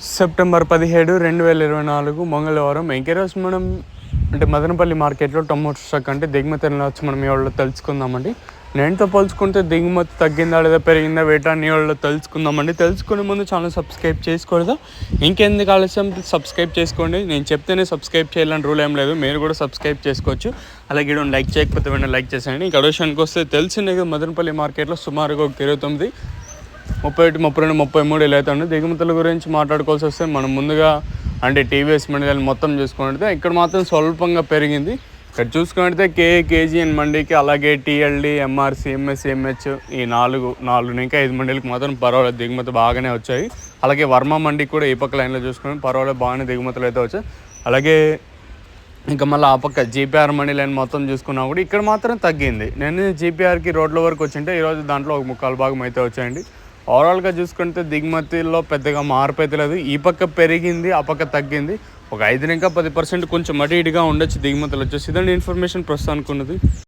September 17, 2024 మంగళవారం. ఇంకే మనం అంటే మదనపల్లి మార్కెట్లో టొమాటో స్టాక్ అంటే దిగుమతి ఎలా వచ్చి మనం ఈ వాళ్ళు తెలుసుకుందామండి. నేనుతో పోల్చుకుంటే దిగుమతి తగ్గిందా లేదా పెరిగిందా వేటాన్ని వాళ్ళు తెలుసుకుందామండి. తెలుసుకునే ముందు ఛానల్ సబ్స్క్రైబ్ చేసుకోలేదా? ఇంకెందుకు ఆలస్యం, సబ్స్క్రైబ్ చేసుకోండి. నేను చెప్తేనే సబ్స్క్రైబ్ చేయాలని రూల్ ఏం లేదు, మీరు కూడా సబ్స్క్రైబ్ చేసుకోవచ్చు. అలాగే లైక్ చేయకపోతే వెంటనే లైక్ చేసేయండి. ఇంకా విషయానికి వస్తే తెలిసిందే కదా, మదనపల్లి మార్కెట్లో సుమారుగా ఒక 29, 31, 32, 33 ఇలా అయితే ఉంది. దిగుమతుల గురించి మాట్లాడుకోవాల్సి వస్తే మనం ముందుగా అంటే టీవీఎస్ మండీలు మొత్తం చూసుకుంటే ఇక్కడ మాత్రం స్వల్పంగా పెరిగింది. ఇక్కడ చూసుకుంటే కేజీఎన్ మండీకి, అలాగే టీఎల్డి, ఎంఆర్సి, ఎంఎస్సి, ఎంహెచ్ ఈ నాలుగు ఇంకా 5 మండీలకు మాత్రం పర్వాలేదు, దిగుమతి బాగానే వచ్చాయి. అలాగే వర్మ మండీ కూడా ఈ పక్క లైన్లో చూసుకుంటే పర్వాలేదు, బాగానే దిగుమతులు అయితే వచ్చాయి. అలాగే ఇంకా మళ్ళీ ఆ పక్క జీపీఆర్ మండీ లైన్ మొత్తం చూసుకున్నా కూడా ఇక్కడ మాత్రం తగ్గింది. నేను జీపీఆర్కి రోడ్ల వరకు వచ్చింటే ఈరోజు దాంట్లో ఒక 3/4 భాగం అయితే వచ్చాయండి. ఓవరాల్గా చూసుకుంటే దిగుమతిలో పెద్దగా మార్పు అయితే లేదు. ఈ పక్క పెరిగింది, ఆ పక్క తగ్గింది. ఒక 5 ఇంకా 10% కొంచెం అటు ఇటుగా ఉండొచ్చు దిగుమతులు వచ్చేసి. ఇదండి ఇన్ఫర్మేషన్ ప్రస్తుతానికి ఉన్నది.